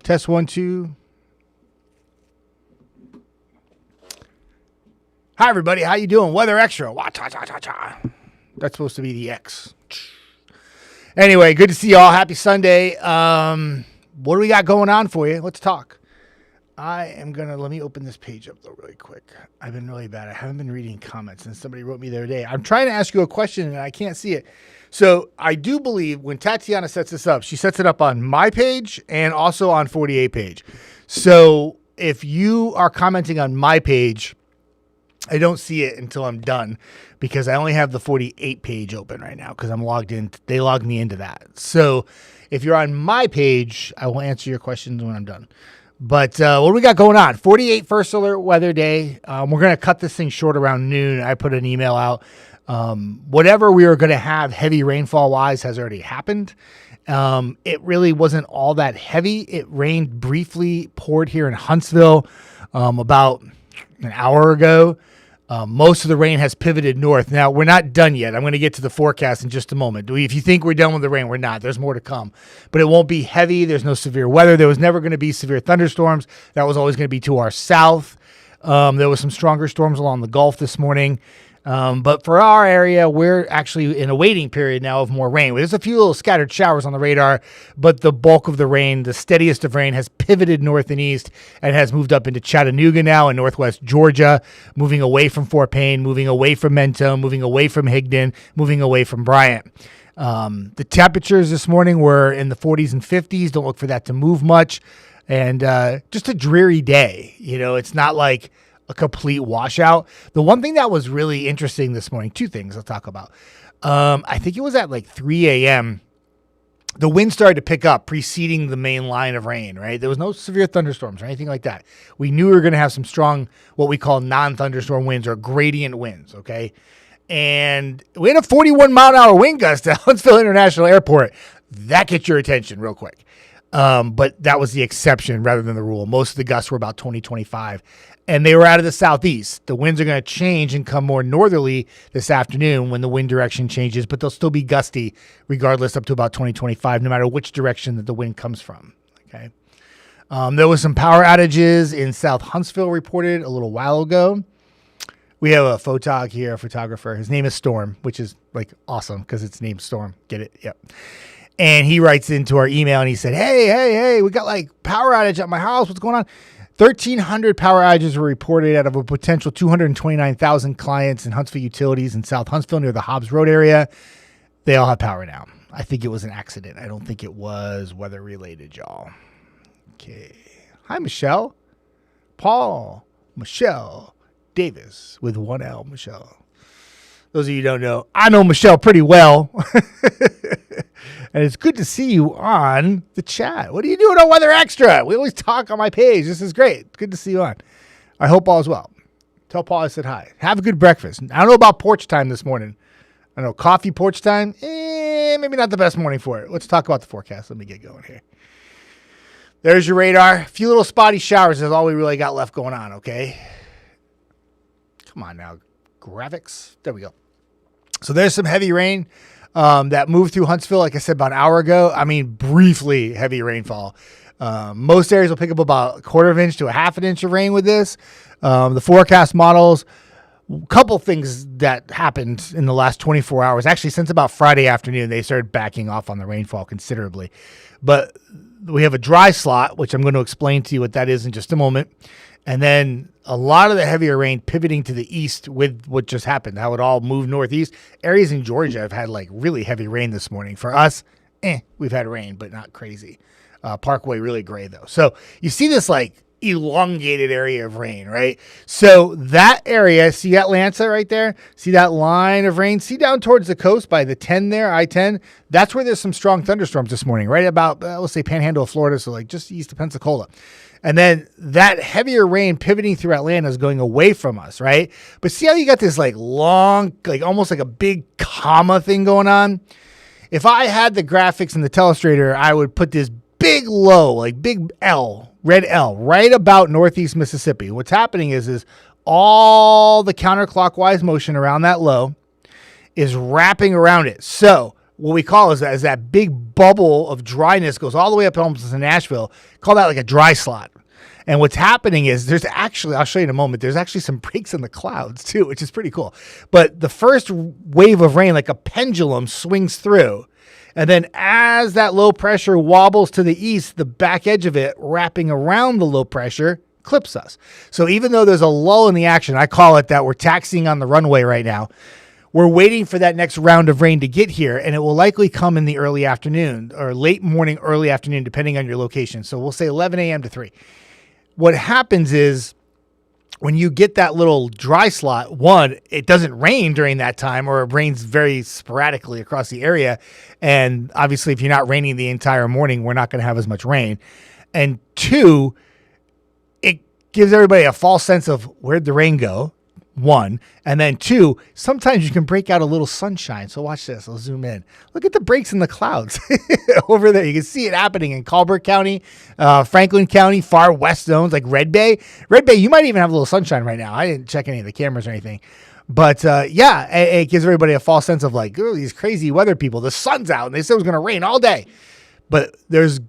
Test 1, 2. Hi, everybody. How you doing? Weather Extra. That's supposed to be the X. Anyway, good to see y'all. Happy Sunday. What do we got going on for you? Let's talk. Let me open this page up though really quick. I've been really bad. I haven't been reading comments, and somebody wrote me the other day. I'm trying to ask you a question, and I can't see it. So I do believe when Tatiana sets this up, she sets it up on my page and also on 48 page. So if you are commenting on my page, I don't see it until I'm done because I only have the 48 page open right now because I'm logged in. They logged me into that. So if you're on my page, I will answer your questions when I'm done. But what do we got going on? 48 first alert weather day. We're going to cut this thing short around noon. I put an email out. Whatever we were going to have heavy rainfall wise has already happened. It really wasn't all that heavy. It rained briefly, poured here in Huntsville about an hour ago. Most of the rain has pivoted north. Now, we're not done yet. I'm going to get to the forecast in just a moment. If you think we're done with the rain, we're not. There's more to come. But it won't be heavy. There's no severe weather. There was never going to be severe thunderstorms. That was always going to be to our south. There was some stronger storms along the Gulf this morning. But for our area, we're actually in a waiting period now of more rain. There's a few little scattered showers on the radar, but the bulk of the rain, the steadiest of rain, has pivoted north and east and has moved up into Chattanooga now in northwest Georgia, moving away from Fort Payne, moving away from Mentone, moving away from Higdon, moving away from Bryant. The temperatures this morning were in the 40s and 50s. Don't look for that to move much. And just a dreary day. It's not like a complete washout. The one thing that was really interesting this morning, two things I'll talk about. I think it was at like 3 a.m. The wind started to pick up preceding the main line of rain, right? There was no severe thunderstorms or anything like that. We knew we were going to have some strong, what we call non-thunderstorm winds or gradient winds, okay? And we had a 41 mile an hour wind gust at Huntsville International Airport. That gets your attention real quick. But that was the exception rather than the rule. Most of the gusts were about 20, 25. And they were out of the southeast. The winds are going to change and come more northerly this afternoon when the wind direction changes, but they'll still be gusty regardless up to about 20, 25, no matter which direction that the wind comes from. Okay. There was some power outages in South Huntsville reported a little while ago. We have a photographer. His name is Storm, which is like awesome because it's named Storm. Get it? Yep. And he writes into our email and he said, hey, we got like power outage at my house. What's going on? 1,300 power outages were reported out of a potential 229,000 clients in Huntsville Utilities in South Huntsville near the Hobbs Road area. They all have power now. I think it was an accident. I don't think it was weather related, y'all. Okay. Hi, Michelle. Michelle Davis with one L, Michelle. Those of you who don't know, I know Michelle pretty well. And it's good to see you on the chat. What are you doing on Weather Extra? We always talk on my page. This is great. Good to see you on. I hope all is well. Tell Paul I said hi. Have a good breakfast. I don't know about porch time this morning. I know coffee porch time. Maybe not the best morning for it. Let's talk about the forecast. Let me get going here. There's your radar. A few little spotty showers is all we really got left going on, okay? Come on now. Graphics. There we go. So there's some heavy rain that moved through Huntsville, like I said, about an hour ago. I mean, briefly heavy rainfall. Most areas will pick up about a quarter of an inch to a half an inch of rain with this. The forecast models, a couple things that happened in the last 24 hours. Actually, since about Friday afternoon, they started backing off on the rainfall considerably. But we have a dry slot, which I'm going to explain to you what that is in just a moment. And then a lot of the heavier rain pivoting to the east with what just happened, how it all moved northeast. Areas in Georgia have had like really heavy rain this morning. For us, we've had rain, but not crazy. Parkway, really gray though. So you see this like elongated area of rain, right? So that area, see Atlanta right there? See that line of rain? See down towards the coast by the 10 there, I-10? That's where there's some strong thunderstorms this morning, right about, let's say Panhandle of Florida, so like just east of Pensacola. And then that heavier rain pivoting through Atlanta is going away from us, right? But see how you got this like long, like almost like a big comma thing going on? If I had the graphics in the telestrator, I would put this big low, like big L, red L, right about northeast Mississippi. What's happening is all the counterclockwise motion around that low is wrapping around it. So what we call is that big bubble of dryness goes all the way up almost to Nashville. Call that like a dry slot. And what's happening is there's actually, I'll show you in a moment, there's actually some breaks in the clouds too, which is pretty cool. But the first wave of rain, like a pendulum, swings through. And then as that low pressure wobbles to the east, the back edge of it wrapping around the low pressure clips us. So even though there's a lull in the action, I call it that we're taxiing on the runway right now. We're waiting for that next round of rain to get here, and it will likely come in the early afternoon or late morning, early afternoon, depending on your location. So we'll say 11 a.m. to 3. What happens is when you get that little dry slot, one, it doesn't rain during that time, or it rains very sporadically across the area. And obviously, if you're not raining the entire morning, we're not going to have as much rain. And two, it gives everybody a false sense of where'd the rain go. One. And then two, sometimes you can break out a little sunshine. So watch this. I'll zoom in. Look at the breaks in the clouds over there. You can see it happening in Colbert County, Franklin County, far west zones like Red Bay. Red Bay, you might even have a little sunshine right now. I didn't check any of the cameras or anything. But yeah, it gives everybody a false sense of like, oh, these crazy weather people. The sun's out and they said it was going to rain all day. But there's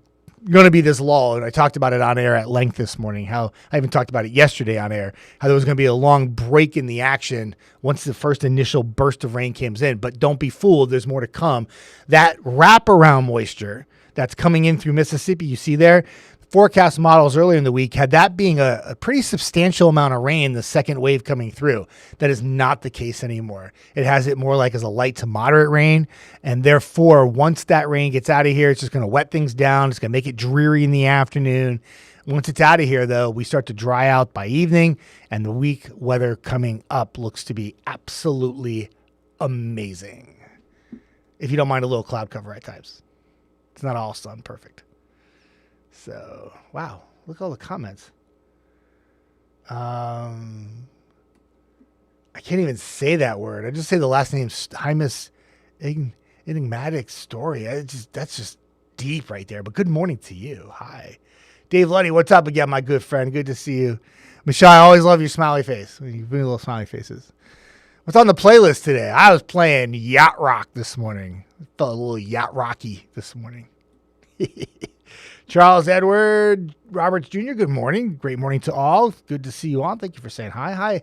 going to be this lull, and I talked about it on air at length this morning, how I even talked about it yesterday on air, how there was going to be a long break in the action once the first initial burst of rain comes in. But don't be fooled, there's more to come. That wraparound moisture that's coming in through Mississippi, you see there, forecast models earlier in the week had that being a pretty substantial amount of rain, the second wave coming through. That is not the case anymore. It has it more like as a light to moderate rain. And therefore, once that rain gets out of here, it's just going to wet things down. It's going to make it dreary in the afternoon. Once it's out of here, though, we start to dry out by evening, and the week weather coming up looks to be absolutely amazing. If you don't mind a little cloud cover at times. It's not all sun perfect. So, wow, look at all the comments. I can't even say that word. I just say the last name, Hymus Enigmatic Story. That's just deep right there. But good morning to you. Hi. Dave Luddy, what's up again, my good friend? Good to see you. Michelle, I always love your smiley face. You bring little smiley faces. What's on the playlist today? I was playing Yacht Rock this morning. I felt a little Yacht Rocky this morning. Charles Edward Roberts Jr., good morning. Great morning to all. Good to see you on. Thank you for saying hi. Hi.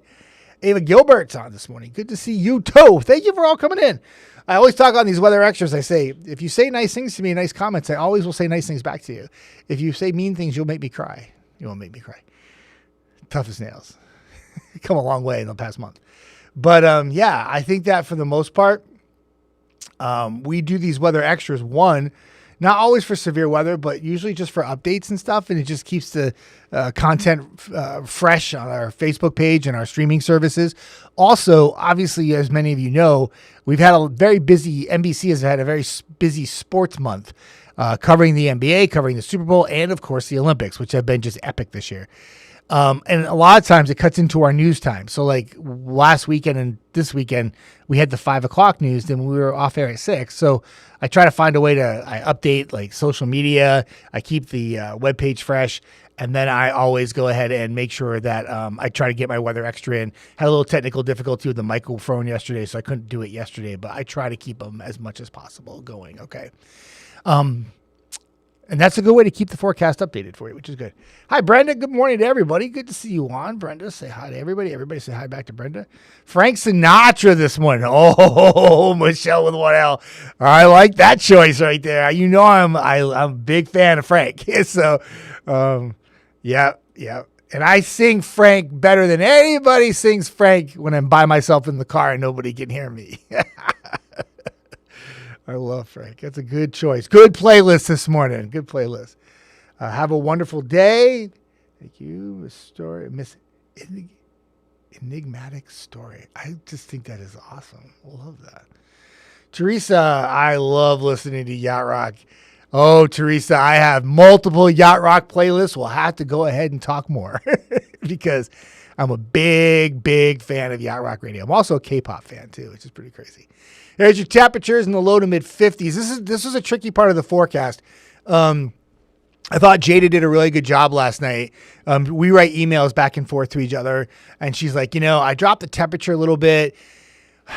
Ava Gilbert's on this morning. Good to see you too. Thank you for all coming in. I always talk on these weather extras. I say, if you say nice things to me, nice comments, I always will say nice things back to you. If you say mean things, you'll make me cry. You won't make me cry. Tough as nails. Come a long way in the past month. But yeah, I think that for the most part, we do these weather extras. One, not always for severe weather, but usually just for updates and stuff. And it just keeps the content fresh on our Facebook page and our streaming services. Also, obviously, as many of you know, we've had a very busy, NBC has had a very busy sports month covering the NBA, covering the Super Bowl, and of course the Olympics, which have been just epic this year. And a lot of times it cuts into our news time. So like last weekend and this weekend, we had the 5:00 news, then we were off air at 6. So I try to find a way I update like social media. I keep the webpage fresh. And then I always go ahead and make sure that I try to get my weather extra in. Had a little technical difficulty with the microphone yesterday, so I couldn't do it yesterday, but I try to keep them as much as possible going. Okay. And that's a good way to keep the forecast updated for you, which is good. Hi, Brenda. Good morning to everybody. Good to see you on. Brenda, say hi to everybody. Everybody say hi back to Brenda. Frank Sinatra this morning. Oh, Michelle with 1L. I like that choice right there. You know I'm a big fan of Frank. So, yeah. And I sing Frank better than anybody sings Frank when I'm by myself in the car and nobody can hear me. I love Frank. That's a good choice. Good playlist this morning. Good playlist. Have a wonderful day. Thank you. Miss Enigmatic Story. I just think that is awesome. I love that. Teresa, I love listening to Yacht Rock. Oh, Teresa, I have multiple Yacht Rock playlists. We'll have to go ahead and talk more because I'm a big fan of Yacht Rock Radio. I'm also a K-pop fan too, which is pretty crazy. There's your temperatures in the low to mid 50s. This is a tricky part of the forecast. I thought Jada did a really good job last night. We write emails back and forth to each other, and she's like, I dropped the temperature a little bit,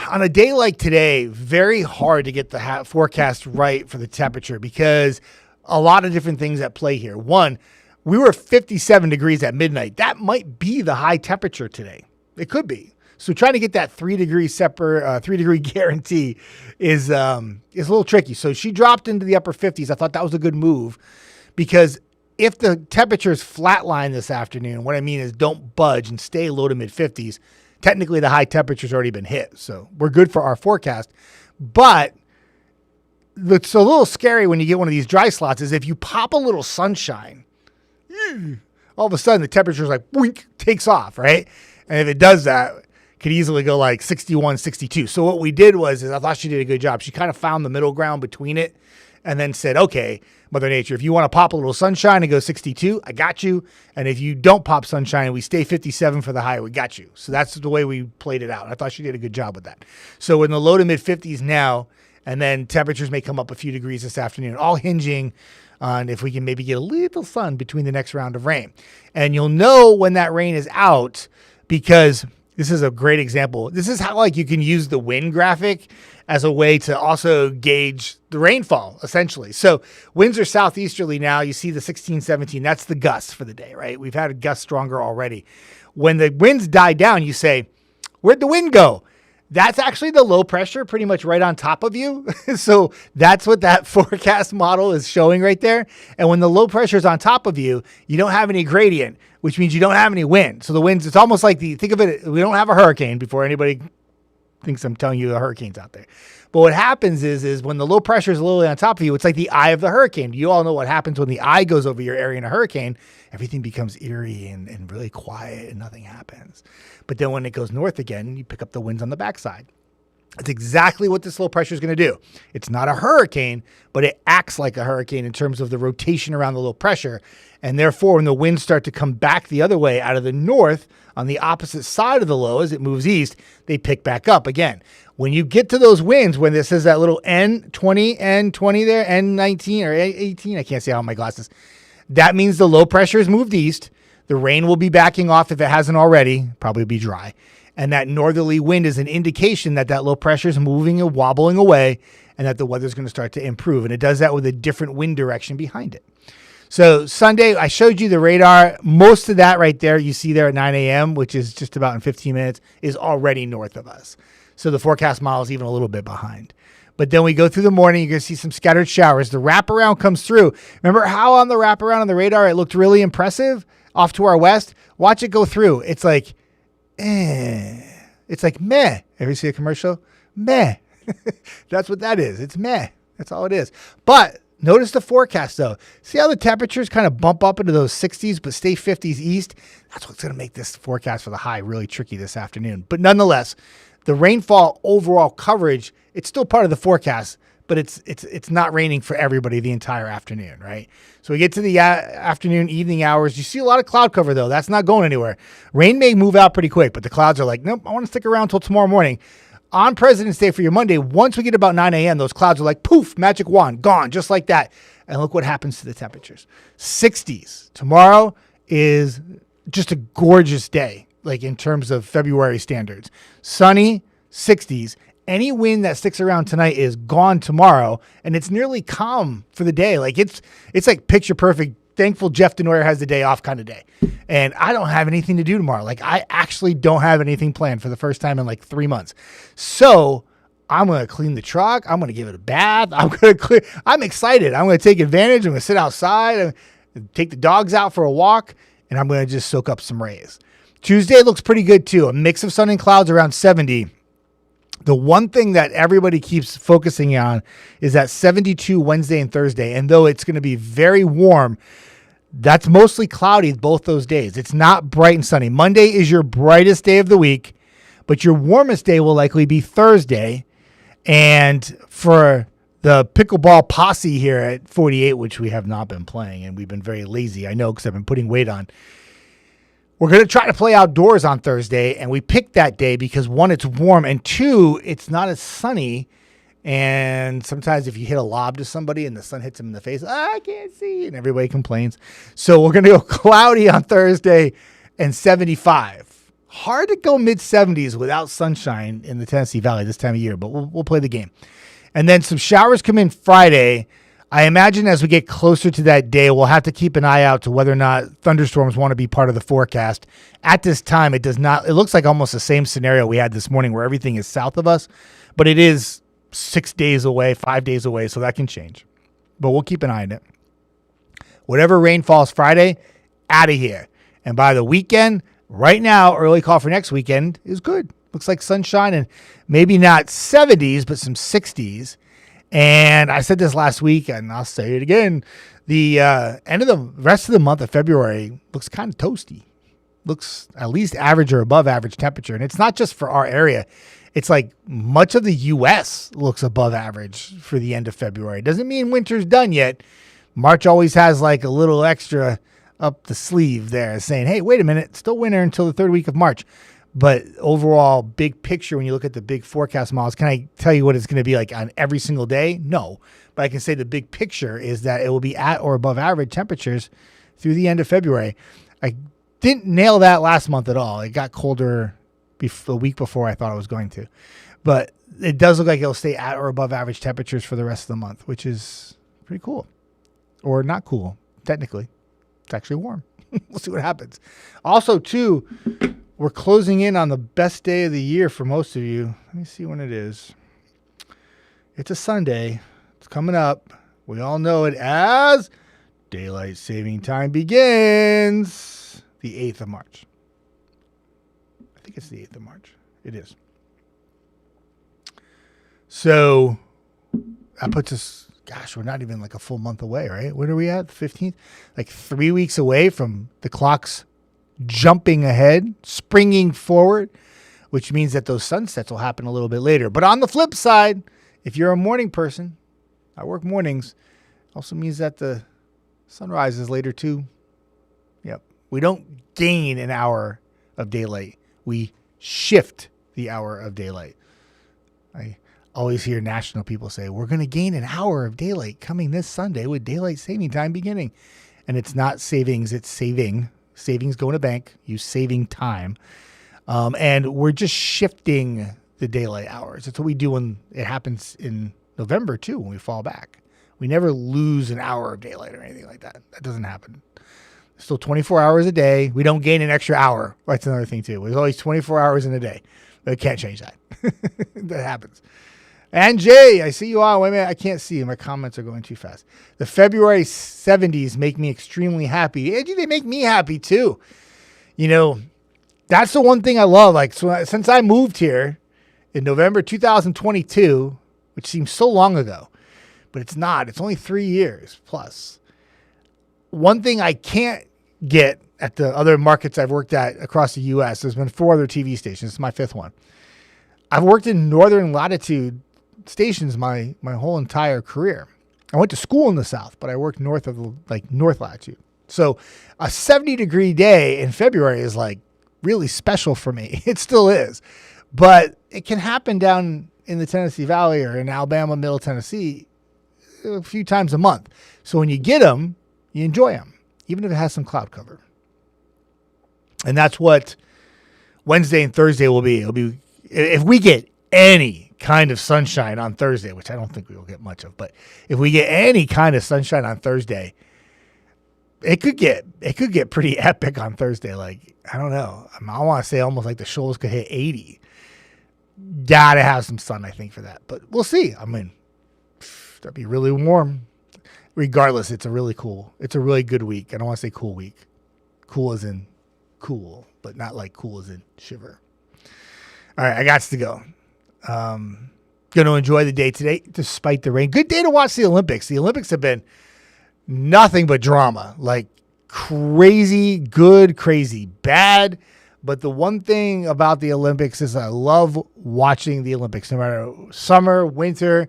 On a day like today, very hard to get the forecast right for the temperature because a lot of different things at play here. One, we were 57 degrees at midnight. That might be the high temperature today. It could be. So trying to get that 3 degree separate, 3 degree guarantee is a little tricky. So she dropped into the upper 50s. I thought that was a good move because if the temperatures flatline this afternoon, what I mean is don't budge and stay low to mid 50s. Technically, the high temperature's already been hit. So we're good for our forecast. But what's a little scary when you get one of these dry slots is if you pop a little sunshine, all of a sudden the temperature's like, boink, takes off, right? And if it does that, it could easily go like 61, 62. So what we did was, I thought she did a good job. She kind of found the middle ground between it and then said, okay, Mother Nature, if you want to pop a little sunshine and go 62, I got you. And if you don't pop sunshine and we stay 57 for the high, we got you. So that's the way we played it out. I thought she did a good job with that. So in the low to mid 50s now, and then temperatures may come up a few degrees this afternoon, all hinging on if we can maybe get a little sun between the next round of rain. And you'll know when that rain is out because this is a great example. This is how like you can use the wind graphic as a way to also gauge the rainfall, essentially. So winds are southeasterly now. You see the 16, 17. That's the gusts for the day, right? We've had a gust stronger already. When the winds die down, you say, where'd the wind go? That's actually the low pressure pretty much right on top of you. So that's what that forecast model is showing right there. And when the low pressure is on top of you, you don't have any gradient, which means you don't have any wind. So the winds, it's almost like think of it, we don't have a hurricane before anybody thinks I'm telling you the hurricane's out there. But what happens is when the low pressure is literally on top of you, it's like the eye of the hurricane. You all know what happens when the eye goes over your area in a hurricane. Everything becomes eerie and really quiet and nothing happens. But then when it goes north again, you pick up the winds on the backside. It's exactly what this low pressure is going to do. It's not a hurricane, but it acts like a hurricane in terms of the rotation around the low pressure. And therefore, when the winds start to come back the other way out of the north on the opposite side of the low as it moves east, they pick back up again. When you get to those winds, when this is that little N20 there, N19 or 18, I can't see how my glasses, that means the low pressure is moved east. The rain will be backing off if it hasn't already, probably be dry. And that northerly wind is an indication that that low pressure is moving and wobbling away and that the weather is going to start to improve. And it does that with a different wind direction behind it. So Sunday, I showed you the radar. Most of that right there you see there at 9 a.m., which is just about in 15 minutes, is already north of us. So the forecast model is even a little bit behind. But then we go through the morning, you're going to see some scattered showers. The wraparound comes through. Remember how on the wraparound on the radar it looked really impressive off to our west? Watch it go through. It's like, It's like meh. Ever see a commercial? Meh. That's what that is. It's meh. That's all it is. But notice the forecast, though. See how the temperatures kind of bump up into those 60s but stay 50s east? That's what's going to make this forecast for the high really tricky this afternoon. But nonetheless, the rainfall overall coverage, it's still part of the forecast, but it's not raining for everybody the entire afternoon, right? So we get to the afternoon, evening hours. You see a lot of cloud cover, though. That's not going anywhere. Rain may move out pretty quick, but the clouds are like, nope, I want to stick around until tomorrow morning. On President's Day for your Monday, once we get about 9 a.m., those clouds are like, poof, magic wand, gone, just like that. And look what happens to the temperatures. 60s. Tomorrow is just a gorgeous day, like in terms of February standards. Sunny, 60s. Any wind that sticks around tonight is gone tomorrow, and it's nearly calm for the day. Like it's like picture perfect. Thankful Jeff Desnoyers has the day off kind of day. And I don't have anything to do tomorrow. Like I actually don't have anything planned for the first time in like 3 months. So I'm going to clean the truck. I'm going to give it a bath. I'm excited. I'm going to take advantage. I'm going to sit outside and take the dogs out for a walk, and I'm going to just soak up some rays. Tuesday looks pretty good too. A mix of sun and clouds around 70. The one thing that everybody keeps focusing on is that 72 Wednesday and Thursday. And though it's going to be very warm, that's mostly cloudy both those days. It's not bright and sunny. Monday is your brightest day of the week, but your warmest day will likely be Thursday. And for the pickleball posse here at 48, which we have not been playing, and we've been very lazy, I know, because I've been putting weight on. We're going to try to play outdoors on Thursday, and we picked that day because, one, it's warm, and two, it's not as sunny. And sometimes if you hit a lob to somebody and the sun hits them in the face, I can't see, and everybody complains. So we're going to go cloudy on Thursday and 75. Hard to go mid-70s without sunshine in the Tennessee Valley this time of year, but we'll play the game. And then some showers come in Friday. I imagine as we get closer to that day, we'll have to keep an eye out to whether or not thunderstorms want to be part of the forecast. At this time, it does not. It looks like almost the same scenario we had this morning where everything is south of us, but it is 6 days away, 5 days away, so that can change. But we'll keep an eye on it. Whatever rain falls Friday, out of here. And by the weekend, right now, early call for next weekend is good. Looks like sunshine and maybe not 70s, but some 60s. And I said this last week, and I'll say it again. The end of the rest of the month of February looks kind of toasty. Looks at least average or above average temperature. And it's not just for our area. It's like much of the U.S. looks above average for the end of February. Doesn't mean winter's done yet. March always has like a little extra up the sleeve there saying, hey, wait a minute, it's still winter until the third week of March. But overall, big picture, when you look at the big forecast models, can I tell you what it's going to be like on every single day? No. But I can say the big picture is that it will be at or above average temperatures through the end of February. I didn't nail that last month at all. It got colder a week before I thought it was going to. But it does look like it'll stay at or above average temperatures for the rest of the month, which is pretty cool. Or not cool, technically. It's actually warm. We'll see what happens. Also, too, we're closing in on the best day of the year for most of you. Let me see when it is. It's a Sunday. It's coming up. We all know it as Daylight Saving Time begins the 8th of March. I think it's the 8th of March. It is. So that puts us... Gosh, we're not even like a full month away, right? When are we at? The 15th? Like 3 weeks away from the clocks jumping ahead, springing forward, which means that those sunsets will happen a little bit later. But on the flip side, if you're a morning person, I work mornings, also means that the sunrise is later too. Yep. We don't gain an hour of daylight. We shift the hour of daylight. I always hear national people say, we're going to gain an hour of daylight coming this Sunday with daylight saving time beginning. And it's not savings, it's saving. Savings going to bank, you saving time. And we're just shifting the daylight hours. That's what we do when it happens in November too, when we fall back. We never lose an hour of daylight or anything like that. That doesn't happen. Still 24 hours a day. We don't gain an extra hour. That's another thing too. There's always 24 hours in a day. But can't change that. That happens. And Jay, I see you on. Wait a minute, I can't see you. My comments are going too fast. The February 70s make me extremely happy. And they make me happy too. You know, that's the one thing I love. Like, so since I moved here in November 2022, which seems so long ago, but it's not. It's only 3 years plus. One thing I can't get at the other markets I've worked at across the U.S., there's been 4 other TV stations. It's my 5th one. I've worked in northern latitude stations my whole entire career. I went to school in the South, but I worked north of north latitude. So a 70-degree day in February is like really special for me. It still is. But it can happen down in the Tennessee Valley or in Alabama, Middle Tennessee a few times a month. So when you get them, you enjoy them, even if it has some cloud cover. And that's what Wednesday and Thursday will be. It'll be if we get any kind of sunshine on Thursday, which I don't think we will get much of, but if we get any kind of sunshine on Thursday, it could get pretty epic on Thursday. Like, I don't know. I want to say almost like the shoals could hit 80. Gotta have some sun, I think, for that. But we'll see. I mean, that'd be really warm. Regardless, it's a really good week. I don't want to say cool week. Cool as in cool, but not like cool as in shiver. All right, I got to go. Going to enjoy the day today, despite the rain. Good day to watch the Olympics. The Olympics have been nothing but drama, like crazy good, crazy bad. But the one thing about the Olympics is I love watching the Olympics, no matter summer, winter.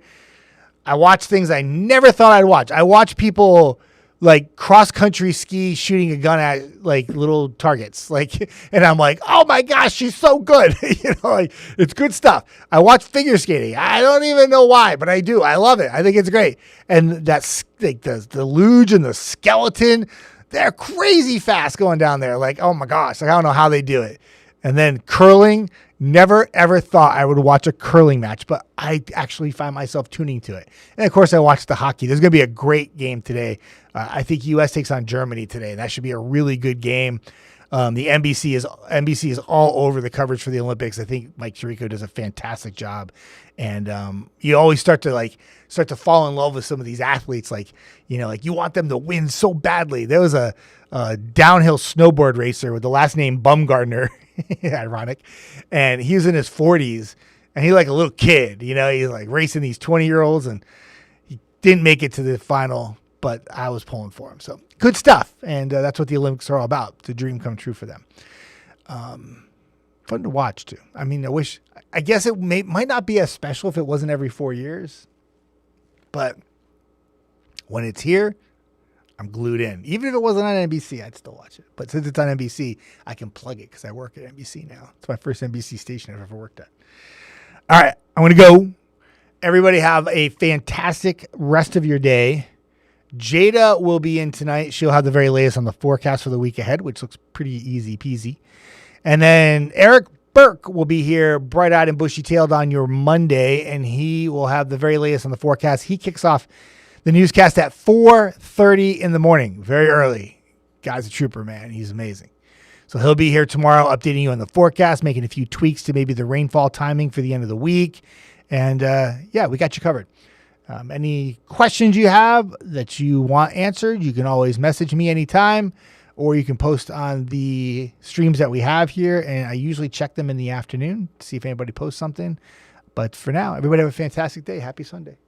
I watch things I never thought I'd watch. I watch people like cross-country ski shooting a gun at like little targets. Like, and I'm like, oh my gosh, she's so good. Like it's good stuff. I watch figure skating. I don't even know why, but I do. I love it. I think it's great. And that's like the luge and the skeleton, they're crazy fast going down there. Like, oh my gosh, like I don't know how they do it. And then curling, never ever thought I would watch a curling match, but I actually find myself tuning to it. And of course, I watched the hockey. There's going to be a great game today. I think U.S. takes on Germany today. That should be a really good game. The NBC is all over the coverage for the Olympics. I think Mike Tirico does a fantastic job, and you always start to fall in love with some of these athletes. Like you want them to win so badly. There was a downhill snowboard racer with the last name Bumgardner, ironic, and he was in his 40s, and he's like a little kid. He's like racing these 20-year-olds, and he didn't make it to the final, but I was pulling for him. So good stuff. And that's what the Olympics are all about. It's a dream come true for them. Fun to watch too. I mean, I guess it might not be as special if it wasn't every 4 years, but when it's here, I'm glued in. Even if it wasn't on NBC, I'd still watch it. But since it's on NBC, I can plug it because I work at NBC now. It's my first NBC station I've ever worked at. All right, I'm going to go. Everybody have a fantastic rest of your day. Jada will be in tonight. She'll have the very latest on the forecast for the week ahead, which looks pretty easy peasy. And then Eric Burke will be here bright-eyed and bushy-tailed on your Monday, and he will have the very latest on the forecast. He kicks off the newscast at 4:30 in the morning, very early. Guy's a trooper, man. He's amazing. So he'll be here tomorrow updating you on the forecast, making a few tweaks to maybe the rainfall timing for the end of the week. And, we got you covered. Any questions you have that you want answered, you can always message me anytime, or you can post on the streams that we have here. And I usually check them in the afternoon to see if anybody posts something. But for now, everybody have a fantastic day. Happy Sunday.